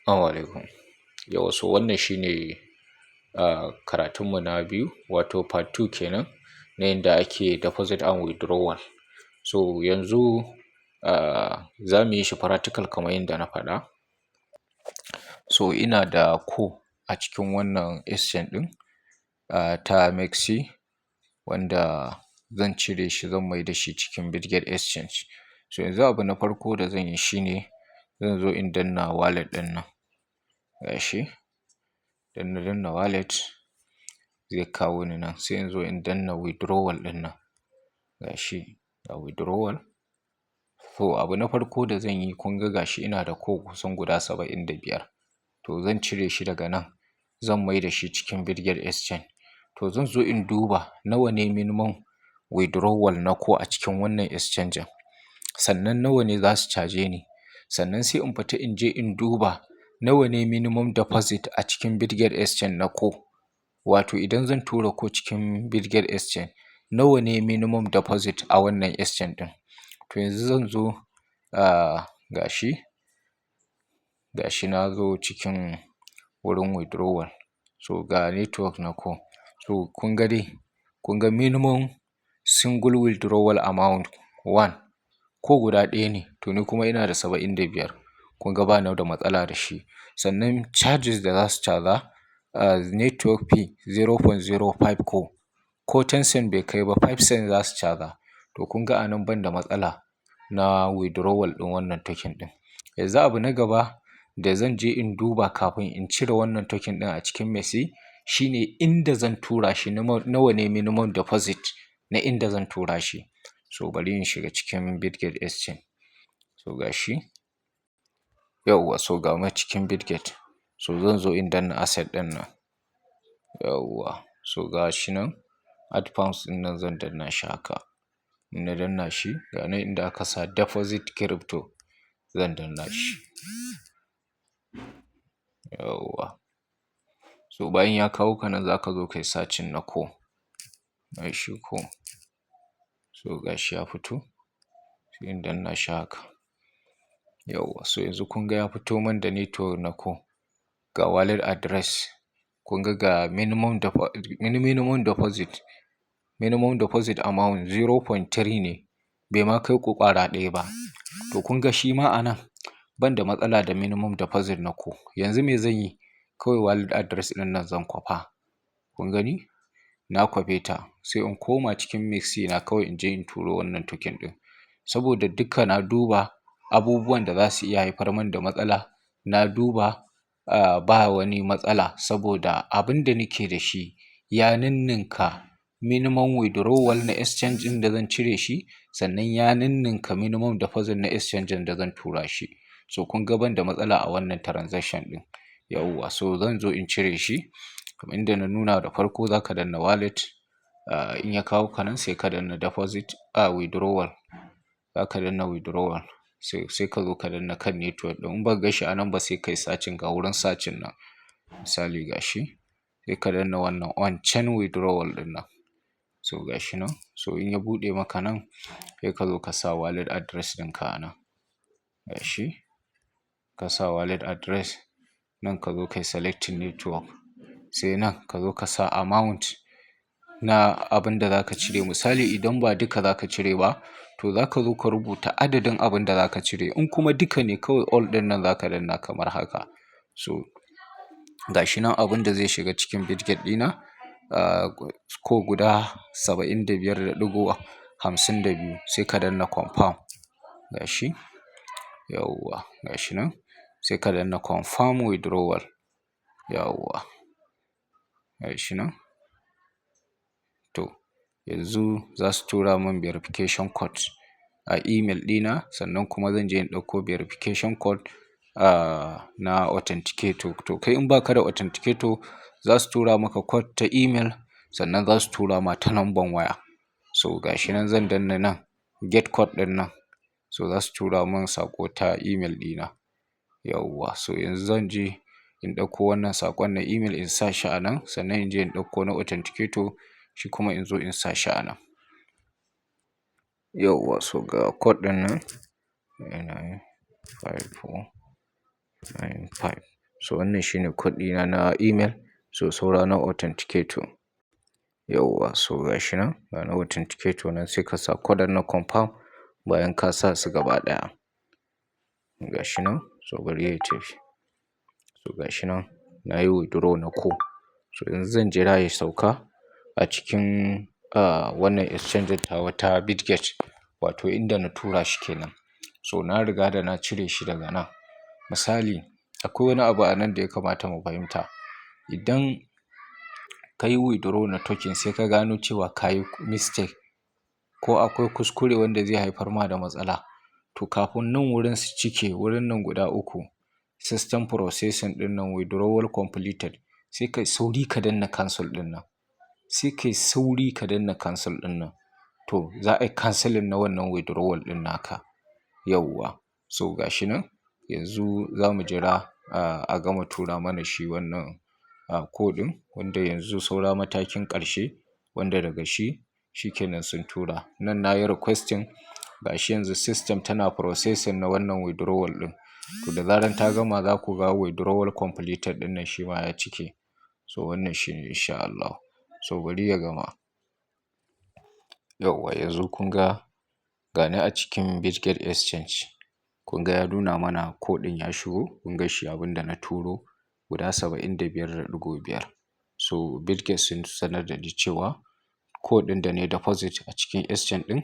Assalamu alaikum. Yau so wannan shine karatunmu na biyu wato part 2 kenan na yadda ake deposit and withdrawal. So yanzu za mu yi shi practical kamar yadda na faɗa. So ina da ko a cikin wannan exchange ɗin ta Mexi wanda zan cire shi zan mai da shi cikin Bitget exchange. So yanzu abu na farko da zan yi shine zan zo in danna wallet ɗin nan. Gashi, idan na danna wallet zai kawo ni nan sai in zo in danna withdrawal ɗin nan. Gashi ga withdrawal. So abu na farko da zan yi kun ga gashi ina da ko kusan guda 75. To zan cire shi daga nan zan mai da shi cikin Bitget exchange. To zan zo in duba nawa ne minimum withdrawal na ko a cikin wannan exchange. Sannan nawa ne za su caje ni. Sannan sai in fita in je in duba nawa ne minimum deposit a cikin Bitget exchange na ko. Wato idan zan tura ko cikin Bitget exchange nawa ne minimum deposit a wannan exchange ɗin. To yanzu zan zo gashi na zo cikin wurin withdrawal. So ga network na ko. So kun ga dai, kun ga minimum single withdrawal amount 1 ko guda ɗaya ne. To ni kuma ina da 75. Kun ga ba ni da matsala da shi. Sannan charges da za su caza network fee 0.05 ko 10 cent bai kai ba 5 cent za su caza. To kun ga anan ban da matsala na withdrawal ɗin wannan token ɗin. Yanzu abu na gaba da zan je in duba kafin in cire wannan token ɗin a cikin Mexi shine inda zan tura shi nawa ne minimum deposit na inda zan tura shi. So bari in shiga cikin Bitget exchange. So gashi. Yauwa so ga mu cikin Bitget. So zan zo in danna asset ɗin nan. Yauwa so gashi nan add funds ɗin nan zan danna shi haka. In na danna shi ga nan inda aka sa deposit crypto zan danna shi. Yauwa. So bayan ya kawo ka nan za ka zo kai searching na ko. Gashi ko. So gashi ya fito. Sai in danna shi haka. Yauwa so yanzu kun ga ya fito man da network na ko. Ga wallet address. Kun ga minimum deposit amount 0.3 ne. Bai ma kai ku ƙwara ɗaya ba. To kun ga shi ma anan ban da matsala da minimum deposit na ko. Yanzu me zan yi? Kawai wallet address ɗin nan zan kwafa. Kun gani? Na kwafe ta. Sai in koma cikin Mexi na kawai in je in turo wannan token ɗin. Saboda duka na duba abubuwan da za su iya haifar man da matsala. Na duba ba wani matsala saboda abin da nake da shi ya ninninka minimum withdrawal na exchange ɗin da zan cire shi. Sannan ya ninninka minimum deposit na exchange ɗin da zan tura shi. So kun ga ban da matsala a wannan transaction ɗin. Yauwa so zan zo in cire shi. Kamar inda na nuna da farko za ka danna wallet. In ya kawo ka nan sai ka danna withdrawal. Za ka danna withdrawal. Sai ka zo ka danna kan network ɗin. In ba ka gashi anan ba sai kai searching ga wurin searching nan. Misali gashi. Sai ka danna wannan on chain withdrawal ɗin nan. So gashi nan. So in ya buɗe maka nan sai ka zo ka sa wallet address ɗinka a nan. Gashi. Ka sa wallet address. Nan ka zo kai selecting network. Sai nan ka zo ka sa amount na abin da za ka cire. Misali idan ba duka za ka cire ba to za ka zo ka rubuta adadin abin da za ka cire. In kuma duka ne kawai all ɗin nan za ka danna kamar haka. So gashi nan abin da zai shiga cikin Bitget ɗina ko guda 75.52 sai ka danna confirm. Gashi. Yauwa gashi nan. Sai ka danna confirm withdrawal. Yauwa. Gashi nan. To yanzu za su tura min verification code a email ɗina. Sannan kuma zan je in ɗauko verification code na authenticator. To kai in ba ka da authenticator za su tura maka code ta email. Sannan za su tura ma ta number waya. So gashi nan zan danna nan get code ɗin nan. So za su tura min saƙo ta email ɗina. Yauwa so yanzu zan je in ɗauko wannan saƙon na email in sa shi a nan. Sannan in je in ɗauko na authenticator shi kuma in zo in sa shi a nan. Yauwa so ga code ɗin nan 95492 0.5. So wannan shine code ɗina na email. So saura na authenticator. Yauwa, so gashi nan ga na authenticator nan, sai ka sa code na confirm bayan ka sa su gaba ɗaya. Gashi nan, so bari ya tafi. So gashi nan nayi withdraw na ko. So yanzu zan jira ya sauka a cikin wannan exchange tawa ta Bitget, wato inda na tura shi kenan. So na riga da na cire shi daga nan. Misali, akwai wani abu a nan da ya kamata mu fahimta. Idan ka yi withdraw na token sai ka gano cewa ka yi mistake ko akwai kuskure wanda zai haifar ma da matsala, to kafin nan wurin su cike, wurin nan guda uku, system processing ɗin nan, withdrawal completed, sai kai sauri ka danna cancel ɗin nan. Sai kai sauri ka danna cancel ɗin nan. To za a yi cancelling na wannan withdrawal ɗin naka. Yauwa. So gashi nan yanzu za mu jira a gama tura mana shi wannan code ɗin, wanda yanzu saura matakin ƙarshe, wanda daga shi shikenan sun tura. Nan na yi requesting, gashi yanzu system tana processing na wannan withdrawal ɗin. To da zaran ta gama za ku ga withdrawal completed ɗin nan shi ma ya cike. So wannan shine insha Allah. So bari ya gama. Yauwa, yanzu kun ga gani a cikin Bitget exchange. Kun ga ya nuna mana code ɗin ya shigo. Kun ga shi abin da na turo guda 75.5. So Bitget sun sanar da ni cewa code ɗin da na yi deposit a cikin exchange ɗin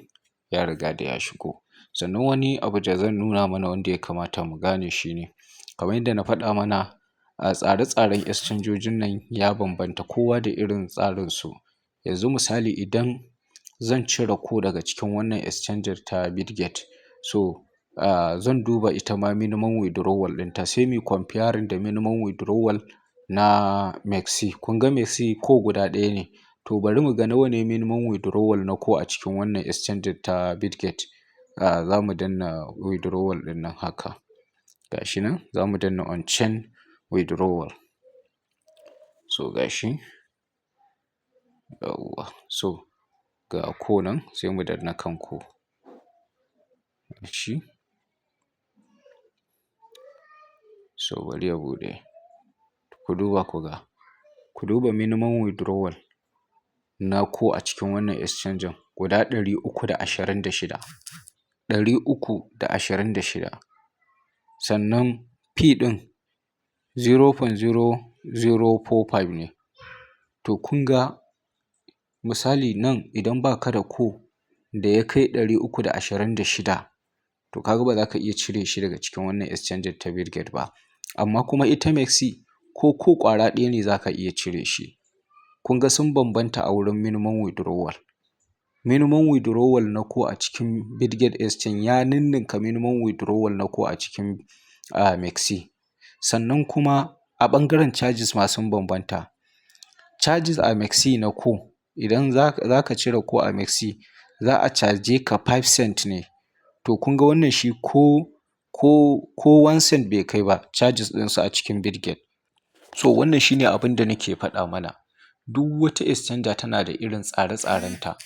ya riga da ya shigo. Sannan wani abu da zan nuna mana wanda ya kamata mu gane shi ne, kamar yadda na faɗa mana, a tsare-tsaren exchangejin nan ya bambanta, kowa da irin tsarin su. Yanzu misali, idan zan cire ko daga cikin wannan exchanger ta Bitget, so zan duba ita ma minimum withdrawal ɗinta, sai mu comparing da minimum withdrawal na Mexi. Kun ga Mexi ko guda ɗaya ne. To bari mu ga nawa ne minimum withdrawal na ko a cikin wannan exchanger ta Bitget. Za mu danna withdrawal ɗin nan haka. Gashi nan za mu danna on chain withdrawal. So gashi. Yauwa. So ga ko nan sai mu danna kan ko. Gashi. So bari ya buɗe. Ku duba ku ga. Ku duba minimum withdrawal na ko a cikin wannan exchanger guda 326. 326. Sannan fee ɗin 0.0045 ne. To kun ga misali nan idan ba ka da ko da ya kai 326, to ka ga ba za ka iya cire shi daga cikin wannan exchanger ta Bitget ba. Amma kuma ita Mexi ko ƙwara ɗaya ne za ka iya cire shi. Kun ga sun bambanta a wurin minimum withdrawal. Minimum withdrawal na ko a cikin Bitget exchange ya ninninka minimum withdrawal na ko a cikin Mexi. Sannan kuma a ɓangaren charges ma sun bambanta. Charges a Mexi na ko, idan za ka cire ko a Mexi, za a caje ka 5 cent ne. To kun ga wannan shi ko 1 cent bai kai ba charges ɗinsu a cikin Bitget. So wannan shine abin da nake faɗa mana. Duk wata exchanger tana da irin tsare-tsarenta.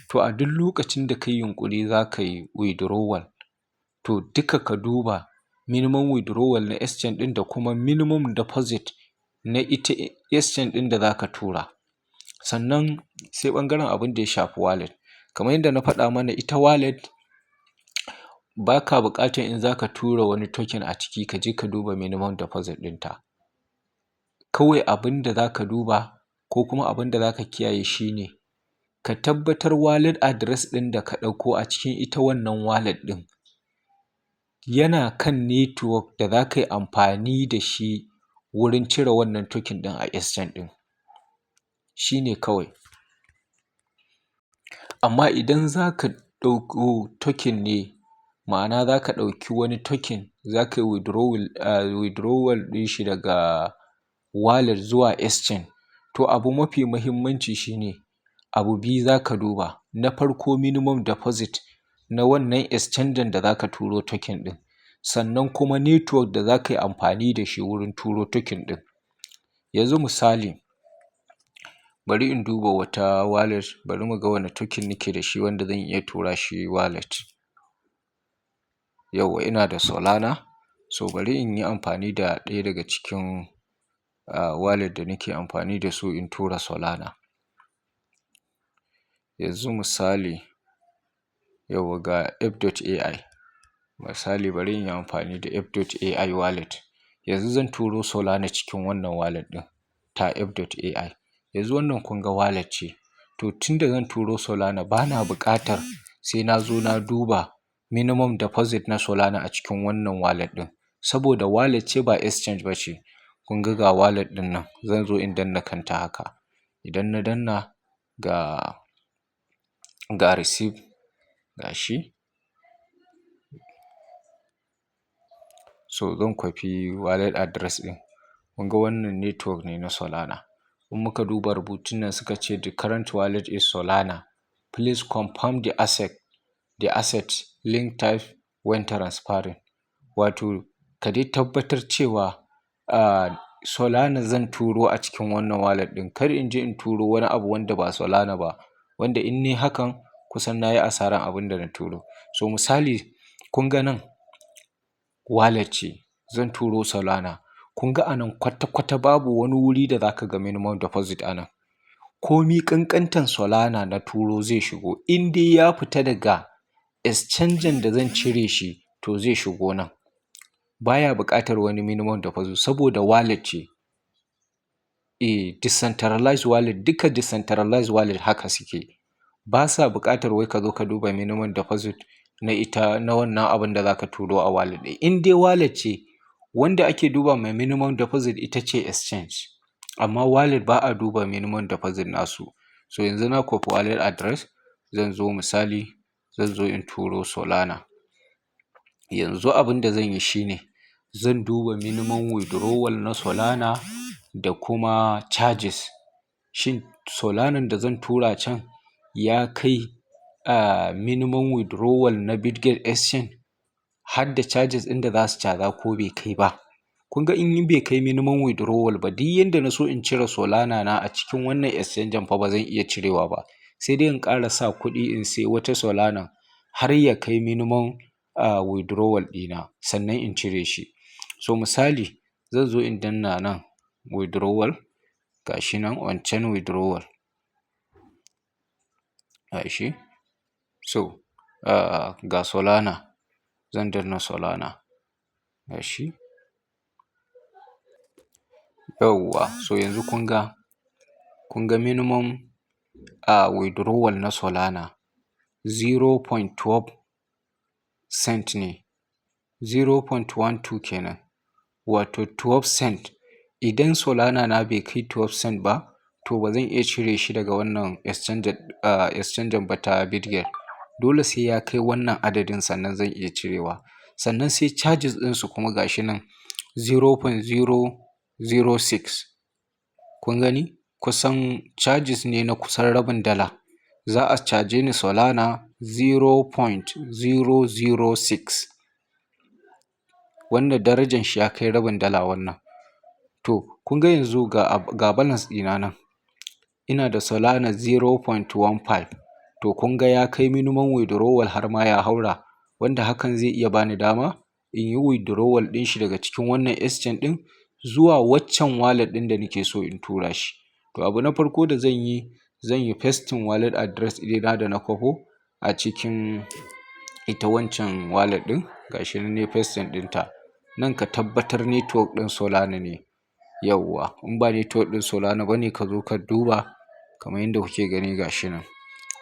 To a duk lokacin da ka yi yunƙuri za ka yi withdrawal, to duka ka duba minimum withdrawal na exchange ɗin da kuma minimum deposit na ita exchange ɗin da za ka tura. Sannan sai ɓangaren abin da ya shafi wallet. Kamar yadda na faɗa mana, ita wallet ba ka buƙatar in za ka tura wani token a ciki ka je ka duba minimum deposit ɗinta. Kawai abin da za ka duba ko kuma abin da za ka kiyaye shi ne, ka tabbatar wallet address ɗin da ka ɗauko a cikin ita wannan wallet ɗin yana kan network da za ka yi amfani da shi wurin cire wannan token ɗin a exchange ɗin. Shi ne kawai. Amma idan za ka ɗauko token ne, ma'ana za ka ɗauki wani token, za ka yi withdrawal ɗin shi daga wallet zuwa exchange, to abu mafi muhimmanci shi ne abu biyu za ka duba. Na farko minimum deposit na wannan exchanger da za ka turo token ɗin. Sannan kuma network da za ka yi amfani da shi wurin turo token ɗin. Yanzu misali, bari in duba wata wallet, bari mu ga wane token nake da shi wanda zan iya tura shi wallet. Yauwa, ina da Solana. So bari in yi amfani da ɗaya daga cikin wallet da nake amfani da su in tura Solana. Yanzu misali yauwa ga F.ai. Misali bari in yi amfani da F.ai wallet. Yanzu zan turo Solana cikin wannan wallet ɗin ta F.ai. Yanzu wannan kun ga wallet ce. To tunda zan turo Solana bana buƙatar sai na zo na duba minimum deposit na Solana a cikin wannan wallet ɗin. Saboda wallet ce ba exchange ba ce. Kun ga wallet ɗin nan zan zo in danna kanta haka. Idan na danna ga receipt ga shi. So zan kwafi wallet address ɗin. Kun ga wannan network ne na Solana. In muka duba rubutun nan suka ce the current wallet is Solana. Please confirm the asset link type when transferring. Wato ka dai tabbatar cewa Solana zan turo a cikin wannan wallet ɗin. Kar in je in turo wani abu wanda ba Solana ba. Wanda in ne hakan kusan na yi asaran abin da na turo. So misali kun ga nan wallet ce zan turo Solana. Kun ga anan kwata-kwata babu wani wuri da za ka ga minimum deposit anan. Komi ƙanƙantan Solana na turo zai shigo. In dai ya fita daga exchange da zan cire shi to zai shigo nan. Baya buƙatar wani minimum deposit saboda wallet ce. Decentralized wallet duka decentralized wallet haka suke. Ba sa buƙatar wai ka zo ka duba minimum deposit na wannan abin da za ka turo a wallet ɗin. In dai wallet ce wanda ake duba mai minimum deposit ita ce exchange. Amma wallet ba a duba minimum deposit nasu. So yanzu na kwafi wallet address zan zo misali zan zo in turo Solana. Yanzu abin da zan yi shine zan duba minimum withdrawal na Solana da kuma charges. Shin Solanan da zan tura can ya kai minimum withdrawal na Bitget exchange har da charges ɗin da za su caza ko bai kai ba. Kun ga in bai kai minimum withdrawal ba duk yanda na so in cire Solana na a cikin wannan exchange fa ba zan iya cirewa ba. Sai dai in ƙara sa kuɗi in sai wata Solana har ya kai minimum withdrawal ɗina sannan in cire shi. So misali zan zo in danna nan withdrawal ga shi nan on chain withdrawal. Ga shi. So ga Solana zan danna Solana. Ga shi. Yauwa so yanzu kun ga minimum withdrawal na Solana 0.12 cent ne. 0.12 kenan. Wato 12 cent. Idan Solana na bai kai 12 cent ba to ba zan iya cire shi daga wannan exchange ba ta Bitget. Dole sai ya kai wannan adadin sannan zan iya cirewa. Sannan sai charges ɗinsu kuma ga shi nan 0.006. Kun gani? Kusan charges ne na kusan rabin dala. Za a caje ni Solana 0.006. Wanda darajan shi ya kai rabin dala wannan. To kun ga yanzu ga balance ɗina nan. Ina da Solana 0.15. To kun ga ya kai minimum withdrawal har ma ya haura. Wanda hakan zai iya bani dama in yi withdrawal ɗin shi daga cikin wannan exchange ɗin zuwa waccan wallet ɗin da nake so in tura shi. To abu na farko da zan yi pasting wallet address ɗina da na kwafo a cikin ita wancan wallet ɗin. Ga shi nan ne pasting ɗinta. Nan ka tabbatar network ɗin Solana ne. Yauwa in ba network ɗin Solana ba ne ka zo ka duba kamar yadda kuke gani ga shi nan.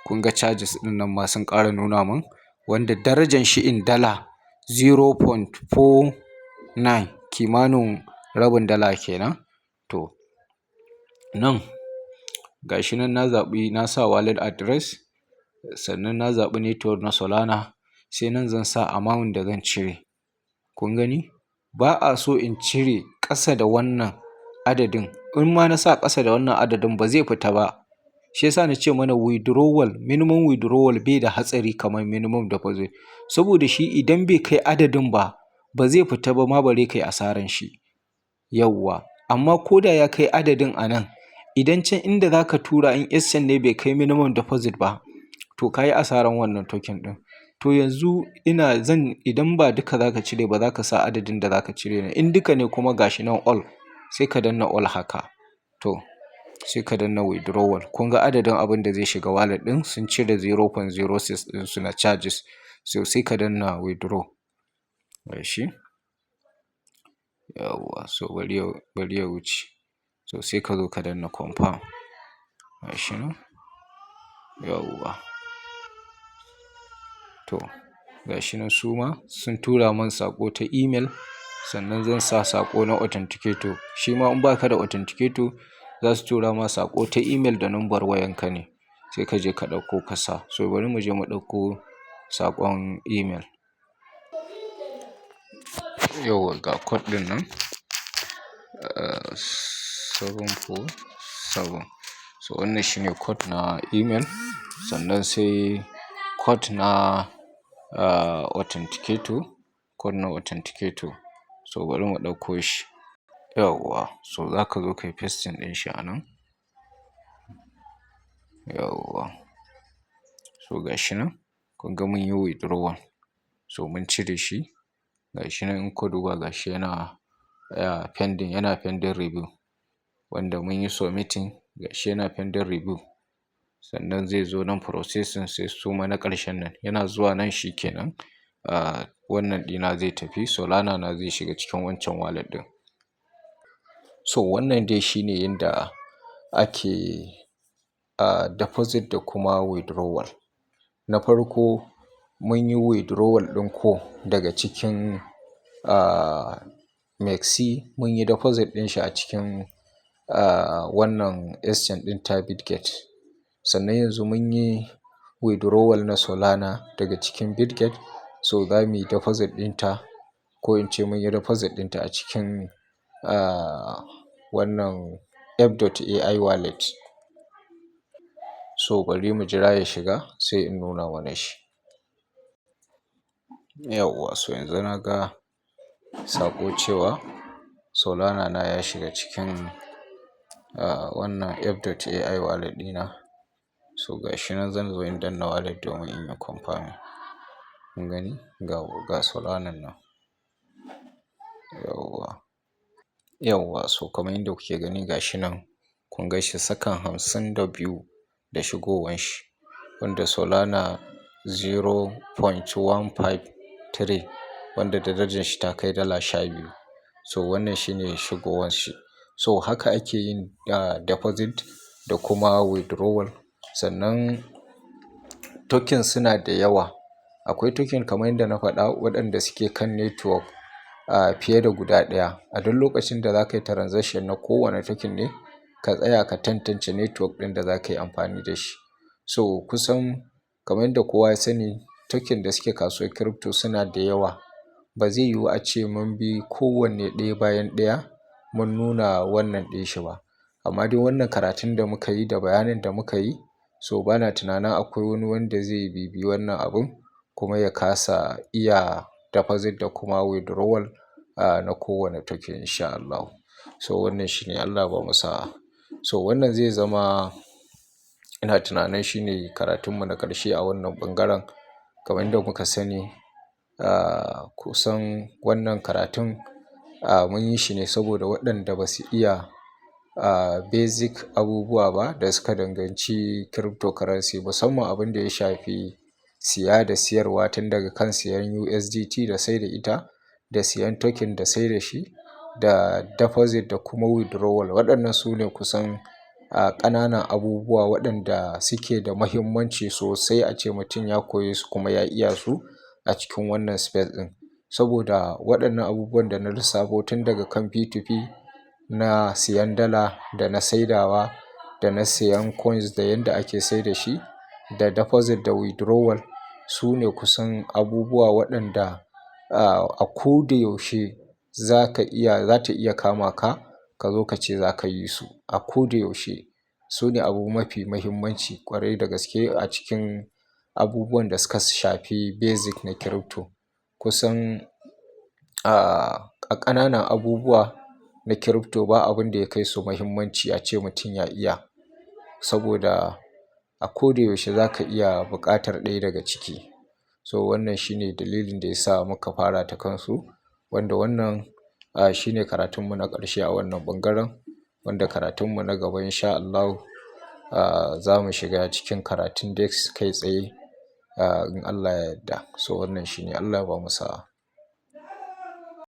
Kun ga charges ɗin nan ma sun ƙara nuna min wanda darajan shi in dala 0.49 kimanin rabin dala kenan. To nan ga shi nan na sa wallet address sannan na zaɓi network na Solana sai nan zan sa amount da zan cire. Kun gani? Ba a so in cire ƙasa da wannan adadin. In ma na sa ƙasa da wannan adadin ba zai fita ba. Shi yasa na ce mana minimum withdrawal bai da hatsari kamar minimum deposit. Saboda shi idan bai kai adadin ba zai fita ba ma bare kai asaran shi. Yauwa amma ko da ya kai adadin a nan idan can inda za ka tura in exchange ne bai kai minimum deposit ba to ka yi asaran wannan token ɗin. To yanzu idan ba duka za ka cire ba za ka sa adadin da za ka cire ne. In duka ne kuma gashi nan all sai ka danna all haka. To sai ka danna withdrawal. Kun ga adadin abin da zai shiga wallet ɗin sun cire 0.06 ɗinsu na charges. So sai ka danna withdraw. Gashi. Yawwa so bari ya wuce. So sai ka zo ka danna confirm. Gashi nan. Yawwa. To gashi nan su ma sun tura min saƙo ta email sannan zan sa saƙo na authenticator. Shi ma in ba ka da authenticator za su tura ma saƙo ta email da number wayanka ne. Sai ka je ka ɗauko ka sa. So bari mu je mu ɗauko saƙon email. Yauwa ga code ɗin nan. 747. So wannan shine code na email. Sannan sai code na authenticator. Code na authenticator. So bari mu ɗauko shi. Yauwa so za ka zo ka yi pasting ɗin shi a nan. Yauwa. So gashi nan. Kun ga mun yi withdrawal. So mun cire shi. Gashi nan in ka duba gashi yana pending review. Wanda mun yi submitting gashi yana pending review. Sannan zai zo nan processing sai suma na ƙarshen nan. Yana zuwa nan shi kenan. Wannan ɗina zai tafi. Solana na zai shiga cikin wancan wallet ɗin. So wannan dai shine yanda ake deposit da kuma withdrawal. Na farko mun yi withdrawal ɗin ko daga cikin MEXC. Mun yi deposit ɗin shi a cikin wannan exchange ɗin ta Bitget. Sannan yanzu mun yi withdrawal na Solana daga cikin Bitget. So za mu yi deposit ɗinta ko in ce mun yi deposit ɗinta a cikin wannan F.ai wallet. So bari mu jira ya shiga sai in nuna mana shi. Yauwa so yanzu na ga saƙo cewa Solana na ya shiga cikin wannan F.ai wallet ɗina. So gashi nan zan zo in danna wallet domin in yi confirming. Kun gani? Ga Solana nan. Yauwa. Yauwa so kamar yadda kuke gani gashi nan. Kun ga shi sakan 52 da shigowan shi. Wanda Solana 0.153 wanda darajar shi ta kai $12. So wannan shine shigowar shi. So haka ake yin deposit da kuma withdrawal. Sannan token suna da yawa. Akwai token kamar yadda na faɗa waɗanda suke kan network fiye da guda ɗaya. A duk lokacin da za ka yi transaction na kowane token ne ka tsaya ka tantance network ɗin da za ka yi amfani da shi. So kusan kamar yadda kowa ya sani token da suke kasuwar crypto suna da yawa. Ba zai yiwu a ce mun bi kowanne ɗaya bayan ɗaya mun nuna wannan ɗin shi ba. Amma dai wannan karatun da muka yi da bayanin da muka yi so bana tunanin akwai wani wanda zai bibiyi wannan abun kuma ya kasa iya deposit da kuma withdrawal na kowane token in sha Allah. So wannan shine Allah ba mu sa'a. So wannan zai zama ina tunanin shine karatunmu na ƙarshe a wannan ɓangaren. Kamar yadda muka sani kusan wannan karatun mun yi shi ne saboda waɗanda ba su iya basic abubuwa ba da suka danganci cryptocurrency. Musamman abin da ya shafi siya da siyarwa tun daga kan siyan USDT da sai da ita, da siyan token da sai da shi, da deposit da kuma withdrawal. Waɗannan su ne kusan ƙananan abubuwa waɗanda suke da muhimmanci sosai a ce mutum ya koye su kuma ya iya su a cikin wannan space ɗin. Saboda waɗannan abubuwan da na lissafo tun daga kan P2P na siyan dala da na saidawa da na siyan coins da yanda ake sai da shi da deposit da withdrawal su ne kusan abubuwa waɗanda a ko da yaushe za ta iya kama ka ka zo ka ce za ka yi su. A ko da yaushe su ne abu mafi muhimmanci ƙwarai da gaske a cikin abubuwan da suka shafi basic na crypto. Kusan a ƙananan abubuwa na crypto ba abin da ya kai su muhimmanci a ce mutum ya iya. Saboda a ko da yaushe za ka iya buƙatar ɗaya daga ciki. So wannan shine dalilin da ya sa muka fara ta kansu, wanda wannan shine karatunmu na ƙarshe a wannan ɓangaren, wanda karatunmu na gaba insha Allahu za mu shiga cikin karatun desk kai tsaye in Allah ya yarda. So wannan shine, Allah ya bamu sa'a.